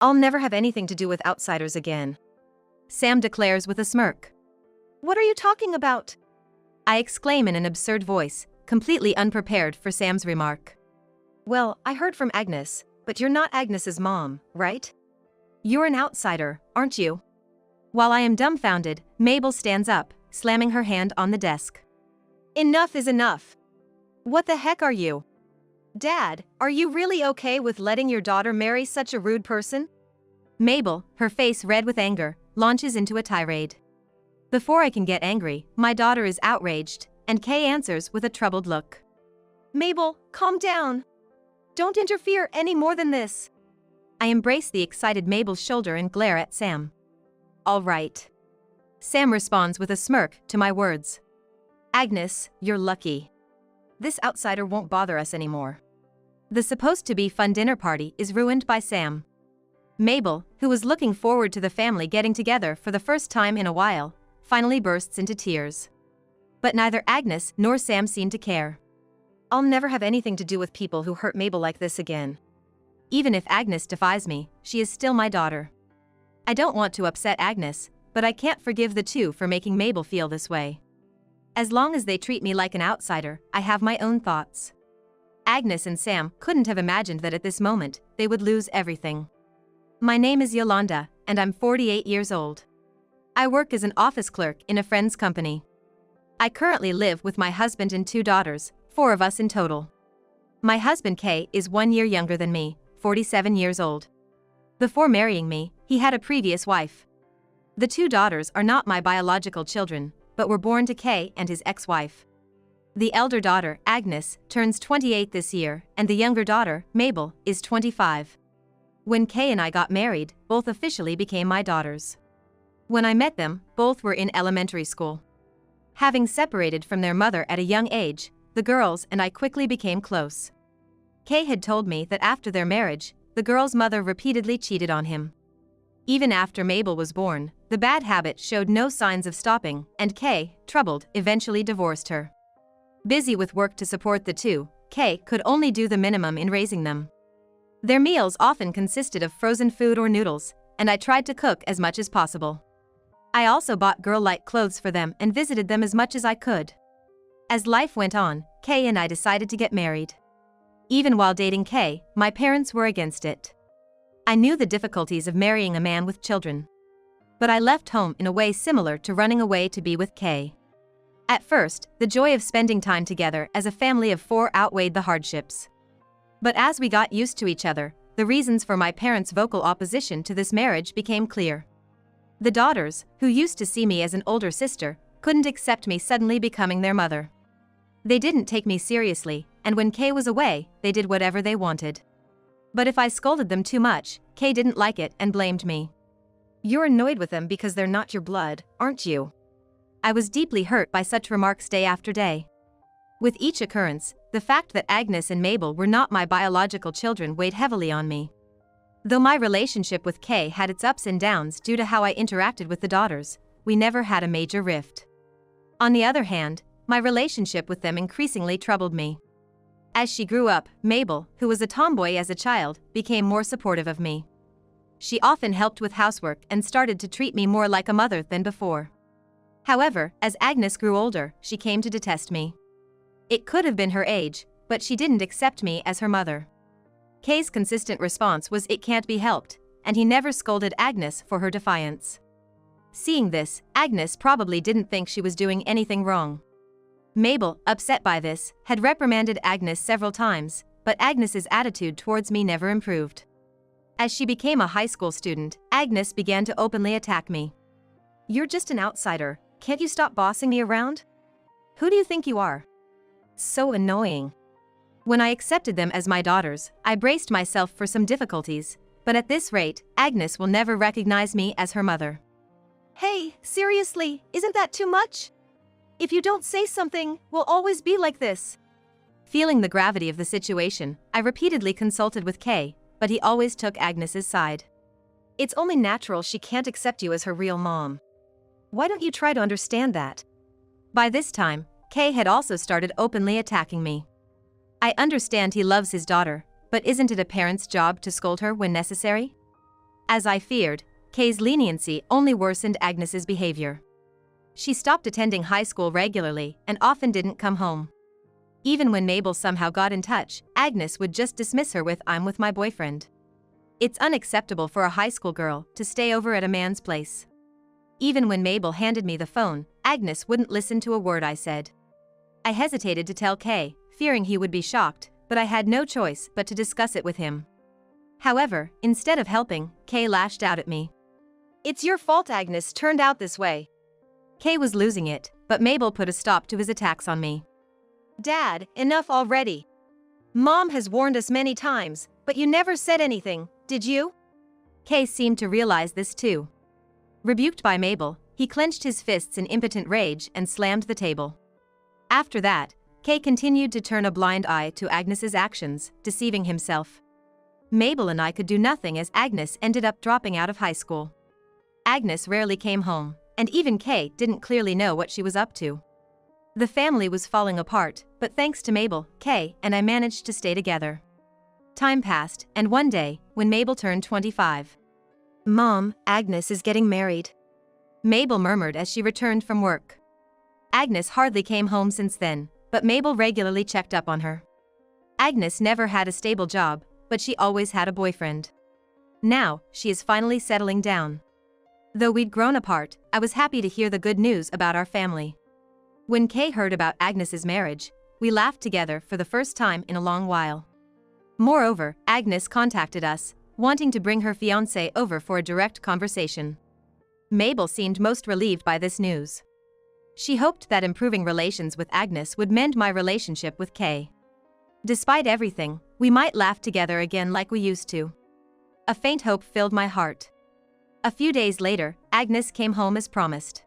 I'll never have anything to do with outsiders again, Sam declares with a smirk. What are you talking about? I exclaim in an absurd voice, completely unprepared for Sam's remark. Well, I heard from Agnes, but you're not Agnes's mom, right? You're an outsider, aren't you? While I am dumbfounded, Mabel stands up, slamming her hand on the desk. Enough is enough. What the heck are you? Dad, are you really okay with letting your daughter marry such a rude person? Mabel, her face red with anger, launches into a tirade. Before I can get angry, my daughter is outraged, and Kay answers with a troubled look. Mabel, calm down. Don't interfere any more than this. I embrace the excited Mabel's shoulder and glare at Sam. All right. Sam responds with a smirk to my words. Agnes, you're lucky. This outsider won't bother us anymore. The supposed-to-be fun dinner party is ruined by Sam. Mabel, who was looking forward to the family getting together for the first time in a while, finally bursts into tears. But neither Agnes nor Sam seem to care. I'll never have anything to do with people who hurt Mabel like this again. Even if Agnes defies me, she is still my daughter. I don't want to upset Agnes, but I can't forgive the two for making Mabel feel this way. As long as they treat me like an outsider, I have my own thoughts. Agnes and Sam couldn't have imagined that at this moment, they would lose everything. My name is Yolanda, and I'm 48 years old. I work as an office clerk in a friend's company. I currently live with my husband and 2 daughters, 4 of us in total. My husband Kay is 1 year younger than me, 47 years old. Before marrying me, he had a previous wife. The 2 daughters are not my biological children, but were born to Kay and his ex-wife. The elder daughter, Agnes, turns 28 this year, and the younger daughter, Mabel, is 25. When Kay and I got married, both officially became my daughters. When I met them, both were in elementary school. Having separated from their mother at a young age, the girls and I quickly became close. Kay had told me that after their marriage, the girl's mother repeatedly cheated on him. Even after Mabel was born, the bad habit showed no signs of stopping, and Kay, troubled, eventually divorced her. Busy with work to support the two, Kay could only do the minimum in raising them. Their meals often consisted of frozen food or noodles, and I tried to cook as much as possible. I also bought girl-like clothes for them and visited them as much as I could. As life went on, Kay and I decided to get married. Even while dating Kay, my parents were against it. I knew the difficulties of marrying a man with children. But I left home in a way similar to running away to be with Kay. At first, the joy of spending time together as a family of 4 outweighed the hardships. But as we got used to each other, the reasons for my parents' vocal opposition to this marriage became clear. The daughters, who used to see me as an older sister, couldn't accept me suddenly becoming their mother. They didn't take me seriously, and when Kay was away, they did whatever they wanted. But if I scolded them too much, Kay didn't like it and blamed me. You're annoyed with them because they're not your blood, aren't you? I was deeply hurt by such remarks day after day. With each occurrence, the fact that Agnes and Mabel were not my biological children weighed heavily on me. Though my relationship with Kay had its ups and downs due to how I interacted with the daughters, we never had a major rift. On the other hand, my relationship with them increasingly troubled me. As she grew up, Mabel, who was a tomboy as a child, became more supportive of me. She often helped with housework and started to treat me more like a mother than before. However, as Agnes grew older, she came to detest me. It could have been her age, but she didn't accept me as her mother. Kay's consistent response was "it can't be helped," and he never scolded Agnes for her defiance. Seeing this, Agnes probably didn't think she was doing anything wrong. Mabel, upset by this, had reprimanded Agnes several times, but Agnes's attitude towards me never improved. As she became a high school student, Agnes began to openly attack me. "You're just an outsider, can't you stop bossing me around? Who do you think you are?" So annoying. When I accepted them as my daughters, I braced myself for some difficulties, but at this rate, Agnes will never recognize me as her mother. Hey, seriously, isn't that too much? If you don't say something, we'll always be like this. Feeling the gravity of the situation, I repeatedly consulted with Kay, but he always took Agnes's side. It's only natural she can't accept you as her real mom. Why don't you try to understand that? By this time, Kay had also started openly attacking me. I understand he loves his daughter, but isn't it a parent's job to scold her when necessary? As I feared, Kay's leniency only worsened Agnes's behavior. She stopped attending high school regularly and often didn't come home. Even when Mabel somehow got in touch, Agnes would just dismiss her with "I'm with my boyfriend." It's unacceptable for a high school girl to stay over at a man's place. Even when Mabel handed me the phone, Agnes wouldn't listen to a word I said. I hesitated to tell Kay, fearing he would be shocked, but I had no choice but to discuss it with him. However, instead of helping, Kay lashed out at me. It's your fault Agnes turned out this way. Kay was losing it, but Mabel put a stop to his attacks on me. Dad, enough already. Mom has warned us many times, but you never said anything, did you? Kay seemed to realize this too. Rebuked by Mabel, he clenched his fists in impotent rage and slammed the table. After that, Kay continued to turn a blind eye to Agnes's actions, deceiving himself. Mabel and I could do nothing as Agnes ended up dropping out of high school. Agnes rarely came home, and even Kay didn't clearly know what she was up to. The family was falling apart, but thanks to Mabel, Kay and I managed to stay together. Time passed, and one day, when Mabel turned 25. Mom, Agnes is getting married. Mabel murmured as she returned from work. Agnes hardly came home since then, but Mabel regularly checked up on her. Agnes never had a stable job, but she always had a boyfriend. Now, she is finally settling down. Though we'd grown apart, I was happy to hear the good news about our family. When Kay heard about Agnes's marriage, we laughed together for the first time in a long while. Moreover, Agnes contacted us, wanting to bring her fiancé over for a direct conversation. Mabel seemed most relieved by this news. She hoped that improving relations with Agnes would mend my relationship with Kay. Despite everything, we might laugh together again like we used to. A faint hope filled my heart. A few days later, Agnes came home as promised.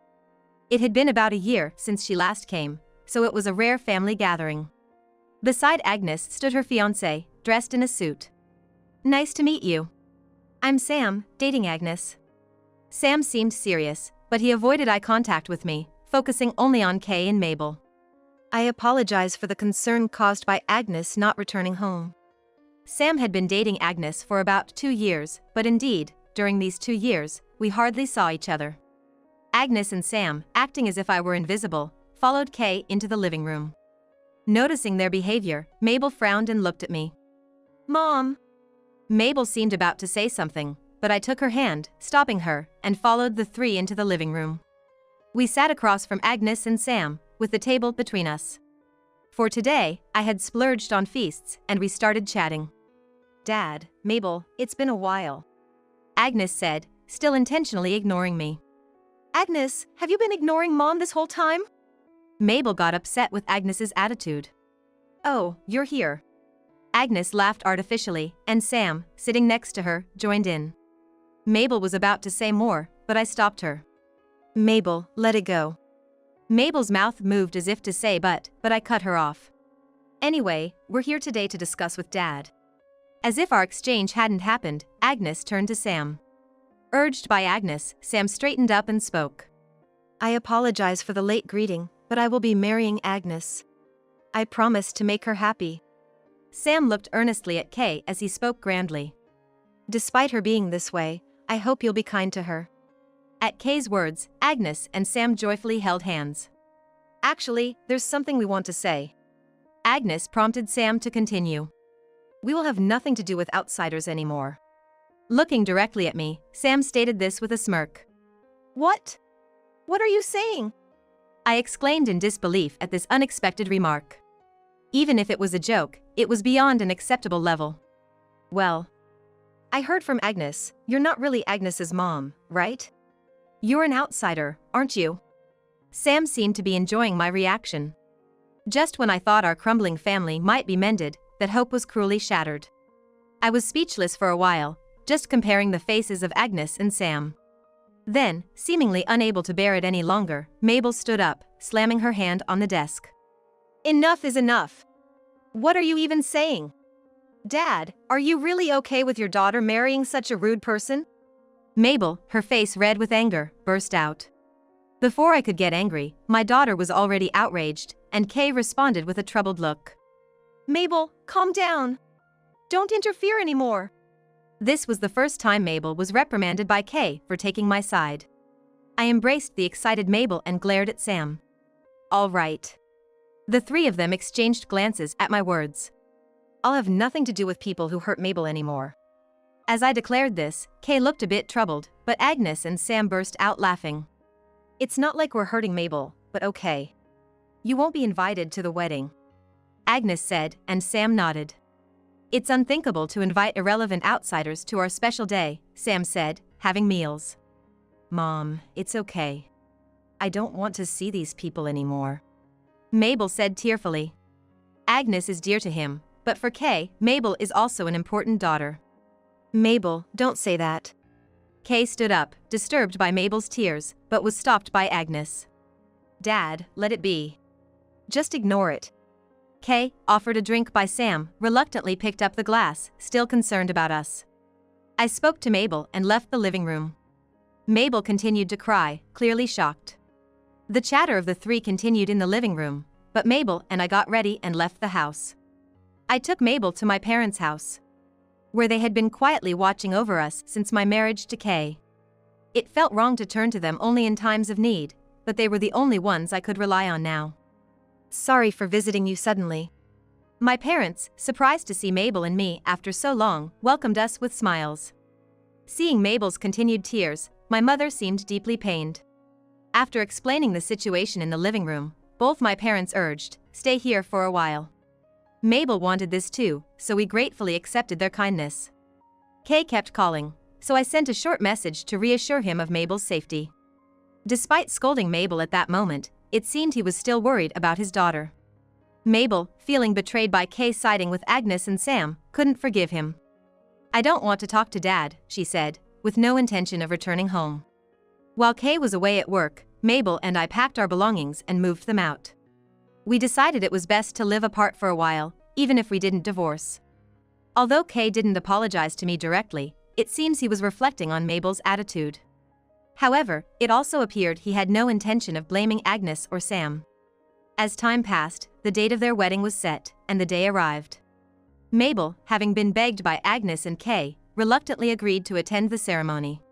It had been about a year since she last came, so it was a rare family gathering. Beside Agnes stood her fiancé, dressed in a suit. "Nice to meet you. I'm Sam, dating Agnes." Sam seemed serious, but he avoided eye contact with me, focusing only on Kay and Mabel. I apologize for the concern caused by Agnes not returning home. Sam had been dating Agnes for about 2 years, but indeed, during these 2 years, we hardly saw each other. Agnes and Sam, acting as if I were invisible, followed Kay into the living room. Noticing their behavior, Mabel frowned and looked at me. Mom! Mabel seemed about to say something, but I took her hand, stopping her, and followed the three into the living room. We sat across from Agnes and Sam, with the table between us. For today, I had splurged on feasts, and we started chatting. Dad, Mabel, it's been a while. Agnes said, still intentionally ignoring me. Agnes, have you been ignoring Mom this whole time? Mabel got upset with Agnes's attitude. "Oh, you're here." Agnes laughed artificially, and Sam, sitting next to her, joined in. Mabel was about to say more, but I stopped her. Mabel, let it go. Mabel's mouth moved as if to say but I cut her off. "Anyway, we're here today to discuss with Dad." As if our exchange hadn't happened, Agnes turned to Sam. Urged by Agnes, Sam straightened up and spoke. I apologize for the late greeting, but I will be marrying Agnes. I promise to make her happy. Sam looked earnestly at Kay as he spoke grandly. Despite her being this way, I hope you'll be kind to her. At Kay's words, Agnes and Sam joyfully held hands. Actually, there's something we want to say. Agnes prompted Sam to continue. We will have nothing to do with outsiders anymore. Looking directly at me, Sam stated this with a smirk. What? What are you saying? I exclaimed in disbelief at this unexpected remark. Even if it was a joke, it was beyond an acceptable level. Well, I heard from Agnes, you're not really Agnes's mom, right? You're an outsider, aren't you? Sam seemed to be enjoying my reaction. Just when I thought our crumbling family might be mended, that hope was cruelly shattered. I was speechless for a while, just comparing the faces of Agnes and Sam. Then, seemingly unable to bear it any longer, Mabel stood up, slamming her hand on the desk. Enough is enough. What are you even saying? Dad, are you really okay with your daughter marrying such a rude person? Mabel, her face red with anger, burst out. Before I could get angry, my daughter was already outraged, and Kay responded with a troubled look. Mabel, calm down. Don't interfere anymore. This was the first time Mabel was reprimanded by Kay for taking my side. I embraced the excited Mabel and glared at Sam. All right. The three of them exchanged glances at my words. I'll have nothing to do with people who hurt Mabel anymore. As I declared this, Kay looked a bit troubled, but Agnes and Sam burst out laughing. It's not like we're hurting Mabel, but okay. You won't be invited to the wedding, Agnes said, and Sam nodded. It's unthinkable to invite irrelevant outsiders to our special day, Sam said, having meals. Mom, it's okay. I don't want to see these people anymore, Mabel said tearfully. Agnes is dear to him, but for Kay, Mabel is also an important daughter. Mabel, don't say that. Kay stood up, disturbed by Mabel's tears, but was stopped by Agnes. Dad, let it be. Just ignore it. Kay, offered a drink by Sam, reluctantly picked up the glass, still concerned about us. I spoke to Mabel and left the living room. Mabel continued to cry, clearly shocked. The chatter of the three continued in the living room, but Mabel and I got ready and left the house. I took Mabel to my parents' house, where they had been quietly watching over us since my marriage to Kay. It felt wrong to turn to them only in times of need, but they were the only ones I could rely on now. Sorry for visiting you suddenly. My parents, surprised to see Mabel and me after so long, welcomed us with smiles. Seeing Mabel's continued tears, my mother seemed deeply pained. After explaining the situation in the living room, both my parents urged, "Stay here for a while." Mabel wanted this too, so we gratefully accepted their kindness. Kay kept calling, so I sent a short message to reassure him of Mabel's safety. Despite scolding Mabel at that moment, it seemed he was still worried about his daughter. Mabel, feeling betrayed by Kay siding with Agnes and Sam, couldn't forgive him. "I don't want to talk to Dad," she said, with no intention of returning home. While Kay was away at work, Mabel and I packed our belongings and moved them out. We decided it was best to live apart for a while, even if we didn't divorce. Although Kay didn't apologize to me directly, it seems he was reflecting on Mabel's attitude. However, it also appeared he had no intention of blaming Agnes or Sam. As time passed, the date of their wedding was set, and the day arrived. Mabel, having been begged by Agnes and Kay, reluctantly agreed to attend the ceremony.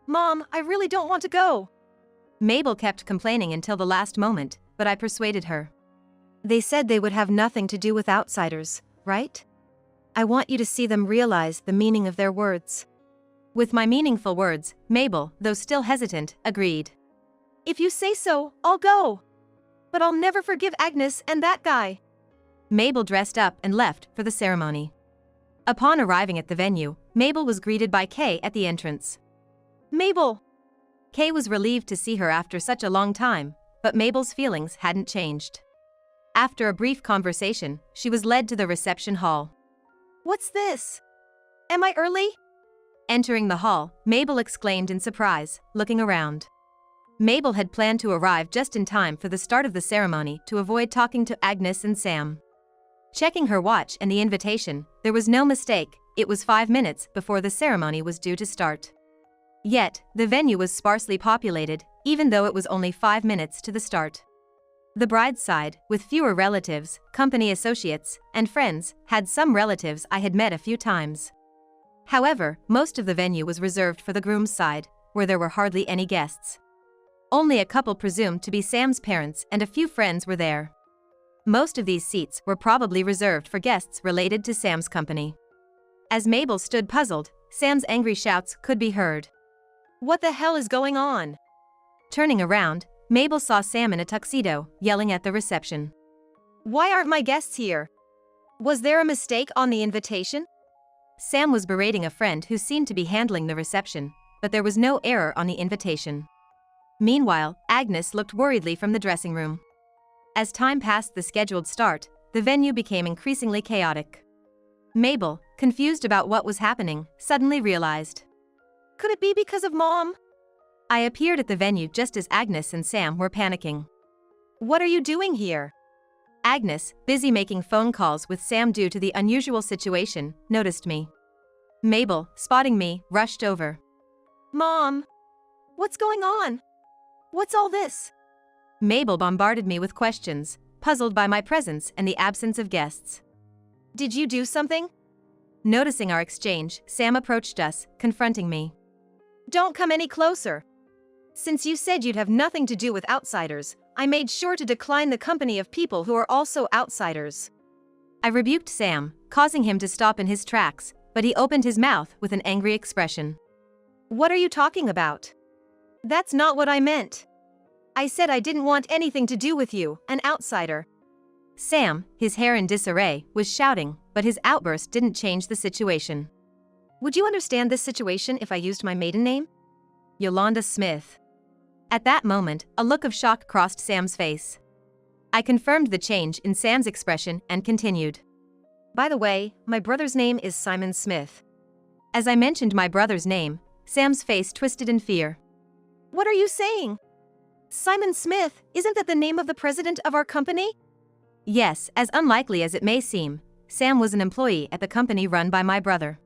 Mom, I really don't want to go. Mabel kept complaining until the last moment, but I persuaded her. They said they would have nothing to do with outsiders, right? I want you to see them realize the meaning of their words. With my meaningful words, Mabel, though still hesitant, agreed. If you say so, I'll go. But I'll never forgive Agnes and that guy. Mabel dressed up and left for the ceremony. Upon arriving at the venue, Mabel was greeted by Kay at the entrance. Mabel! Kay was relieved to see her after such a long time, but Mabel's feelings hadn't changed. After a brief conversation, she was led to the reception hall. What's this? Am I early? Entering the hall, Mabel exclaimed in surprise, looking around. Mabel had planned to arrive just in time for the start of the ceremony to avoid talking to Agnes and Sam. Checking her watch and the invitation, there was no mistake, it was 5 minutes before the ceremony was due to start. Yet, the venue was sparsely populated, even though it was only 5 minutes to the start. The bride's side, with fewer relatives, company associates, and friends, had some relatives I had met a few times. However, most of the venue was reserved for the groom's side, where there were hardly any guests. Only a couple presumed to be Sam's parents and a few friends were there. Most of these seats were probably reserved for guests related to Sam's company. As Mabel stood puzzled, Sam's angry shouts could be heard. What the hell is going on? Turning around, Mabel saw Sam in a tuxedo, yelling at the reception. Why aren't my guests here? Was there a mistake on the invitation? Sam was berating a friend who seemed to be handling the reception, but there was no error on the invitation. Meanwhile, Agnes looked worriedly from the dressing room. As time passed the scheduled start, the venue became increasingly chaotic. Mabel, confused about what was happening, suddenly realized. Could it be because of Mom? I appeared at the venue just as Agnes and Sam were panicking. What are you doing here? Agnes, busy making phone calls with Sam due to the unusual situation, noticed me. Mabel, spotting me, rushed over. Mom! What's going on? What's all this? Mabel bombarded me with questions, puzzled by my presence and the absence of guests. Did you do something? Noticing our exchange, Sam approached us, confronting me. Don't come any closer. Since you said you'd have nothing to do with outsiders, I made sure to decline the company of people who are also outsiders. I rebuked Sam, causing him to stop in his tracks, but he opened his mouth with an angry expression. What are you talking about? That's not what I meant. I said I didn't want anything to do with you, an outsider. Sam, his hair in disarray, was shouting, but his outburst didn't change the situation. Would you understand this situation if I used my maiden name? Yolanda Smith. At that moment, a look of shock crossed Sam's face. I confirmed the change in Sam's expression and continued. By the way, my brother's name is Simon Smith. As I mentioned my brother's name, Sam's face twisted in fear. What are you saying? Simon Smith, isn't that the name of the president of our company? Yes, as unlikely as it may seem, Sam was an employee at the company run by my brother.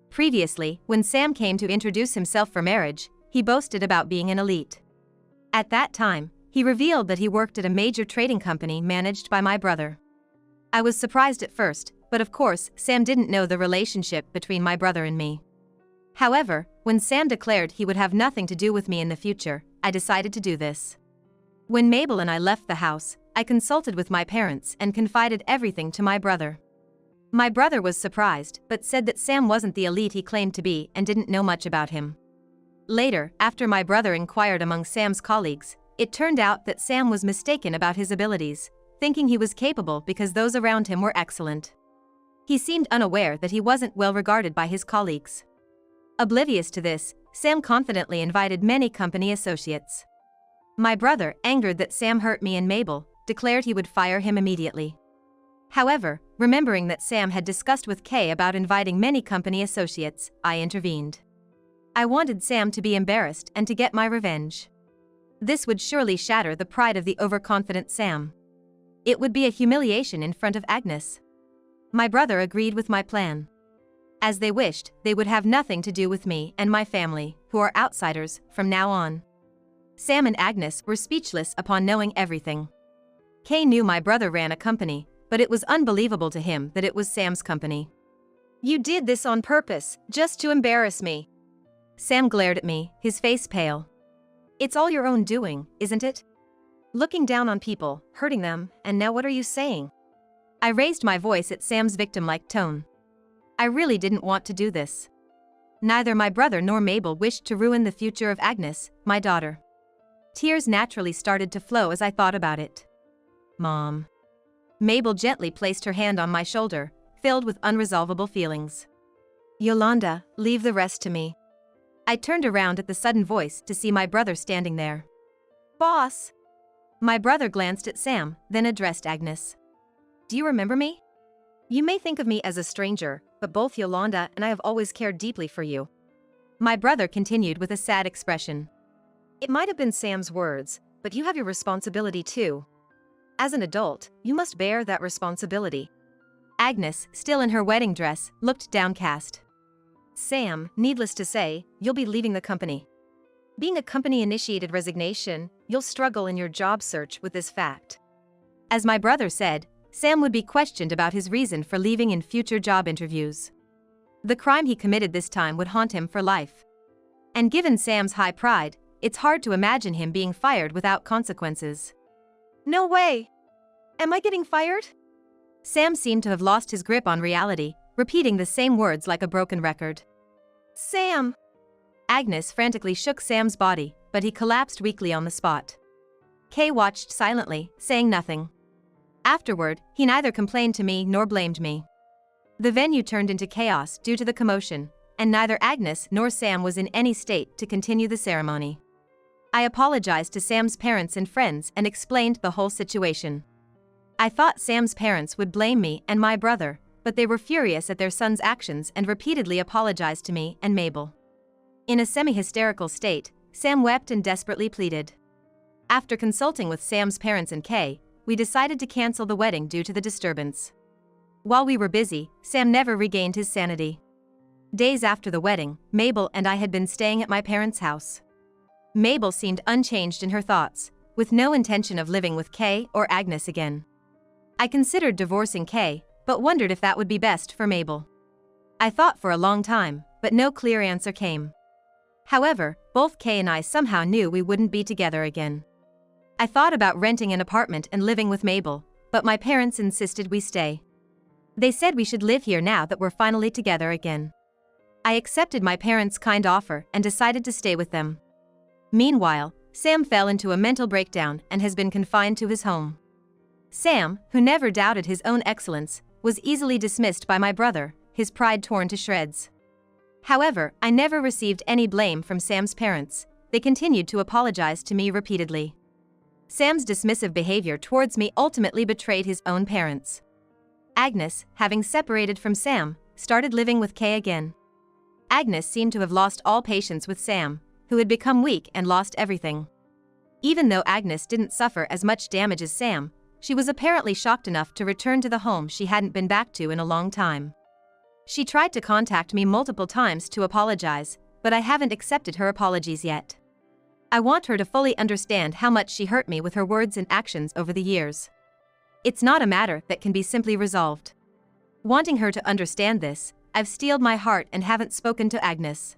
Previously, when Sam came to introduce himself for marriage, he boasted about being an elite. At that time, he revealed that he worked at a major trading company managed by my brother. I was surprised at first, but of course, Sam didn't know the relationship between my brother and me. However, when Sam declared he would have nothing to do with me in the future, I decided to do this. When Mabel and I left the house, I consulted with my parents and confided everything to my brother. My brother was surprised, but said that Sam wasn't the elite he claimed to be and didn't know much about him. Later, after my brother inquired among Sam's colleagues, it turned out that Sam was mistaken about his abilities, thinking he was capable because those around him were excellent. He seemed unaware that he wasn't well regarded by his colleagues. Oblivious to this, Sam confidently invited many company associates. My brother, angered that Sam hurt me and Mabel, declared he would fire him immediately. However, remembering that Sam had discussed with Kay about inviting many company associates, I intervened. I wanted Sam to be embarrassed and to get my revenge. This would surely shatter the pride of the overconfident Sam. It would be a humiliation in front of Agnes. My brother agreed with my plan. As they wished, they would have nothing to do with me and my family, who are outsiders, from now on. Sam and Agnes were speechless upon knowing everything. Kay knew my brother ran a company, but it was unbelievable to him that it was Sam's company. You did this on purpose, just to embarrass me. Sam glared at me, his face pale. It's all your own doing, isn't it? Looking down on people, hurting them, and now what are you saying? I raised my voice at Sam's victim-like tone. I really didn't want to do this. Neither my brother nor Mabel wished to ruin the future of Agnes, my daughter. Tears naturally started to flow as I thought about it. Mom. Mabel gently placed her hand on my shoulder, filled with unresolvable feelings. Yolanda, leave the rest to me. I turned around at the sudden voice to see my brother standing there. Boss. My brother glanced at Sam, then addressed Agnes. Do you remember me? You may think of me as a stranger, but both Yolanda and I have always cared deeply for you. My brother continued with a sad expression. It might have been Sam's words, but you have your responsibility too. As an adult, you must bear that responsibility. Agnes, still in her wedding dress, looked downcast. Sam, needless to say, you'll be leaving the company. Being a company-initiated resignation, you'll struggle in your job search with this fact. As my brother said, Sam would be questioned about his reason for leaving in future job interviews. The crime he committed this time would haunt him for life. And given Sam's high pride, it's hard to imagine him being fired without consequences. No way! Am I getting fired? Sam seemed to have lost his grip on reality, repeating the same words like a broken record. Sam! Agnes frantically shook Sam's body, but he collapsed weakly on the spot. Kay watched silently, saying nothing. Afterward, he neither complained to me nor blamed me. The venue turned into chaos due to the commotion, and neither Agnes nor Sam was in any state to continue the ceremony. I apologized to Sam's parents and friends and explained the whole situation. I thought Sam's parents would blame me and my brother, but they were furious at their son's actions and repeatedly apologized to me and Mabel. In a semi-hysterical state, Sam wept and desperately pleaded. After consulting with Sam's parents and Kay, we decided to cancel the wedding due to the disturbance. While we were busy, Sam never regained his sanity. Days after the wedding, Mabel and I had been staying at my parents' house. Mabel seemed unchanged in her thoughts, with no intention of living with Kay or Agnes again. I considered divorcing Kay, but wondered if that would be best for Mabel. I thought for a long time, but no clear answer came. However, both Kay and I somehow knew we wouldn't be together again. I thought about renting an apartment and living with Mabel, but my parents insisted we stay. They said we should live here now that we're finally together again. I accepted my parents' kind offer and decided to stay with them. Meanwhile, Sam fell into a mental breakdown and has been confined to his home. Sam, who never doubted his own excellence, was easily dismissed by my brother, his pride torn to shreds. However, I never received any blame from Sam's parents. They continued to apologize to me repeatedly. Sam's dismissive behavior towards me ultimately betrayed his own parents. Agnes, having separated from Sam, started living with Kay again. Agnes seemed to have lost all patience with Sam, who had become weak and lost everything. Even though Agnes didn't suffer as much damage as Sam, she was apparently shocked enough to return to the home she hadn't been back to in a long time. She tried to contact me multiple times to apologize, but I haven't accepted her apologies yet. I want her to fully understand how much she hurt me with her words and actions over the years. It's not a matter that can be simply resolved. Wanting her to understand this, I've steeled my heart and haven't spoken to Agnes.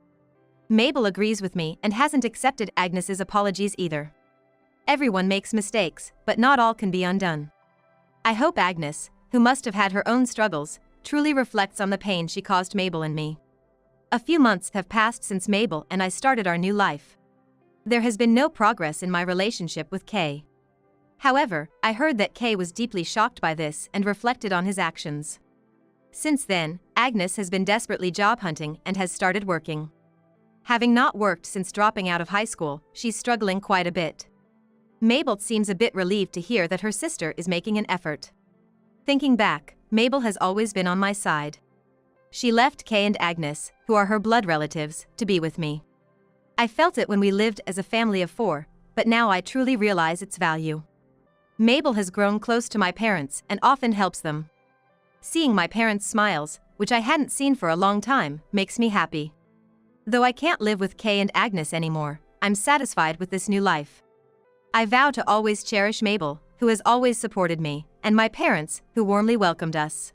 Mabel agrees with me and hasn't accepted Agnes's apologies either. Everyone makes mistakes, but not all can be undone. I hope Agnes, who must have had her own struggles, truly reflects on the pain she caused Mabel and me. A few months have passed since Mabel and I started our new life. There has been no progress in my relationship with Kay. However, I heard that Kay was deeply shocked by this and reflected on his actions. Since then, Agnes has been desperately job hunting and has started working. Having not worked since dropping out of high school, she's struggling quite a bit. Mabel seems a bit relieved to hear that her sister is making an effort. Thinking back, Mabel has always been on my side. She left Kay and Agnes, who are her blood relatives, to be with me. I felt it when we lived as a family of 4, but now I truly realize its value. Mabel has grown close to my parents and often helps them. Seeing my parents' smiles, which I hadn't seen for a long time, makes me happy. Though I can't live with Kay and Agnes anymore, I'm satisfied with this new life. I vow to always cherish Mabel, who has always supported me, and my parents, who warmly welcomed us.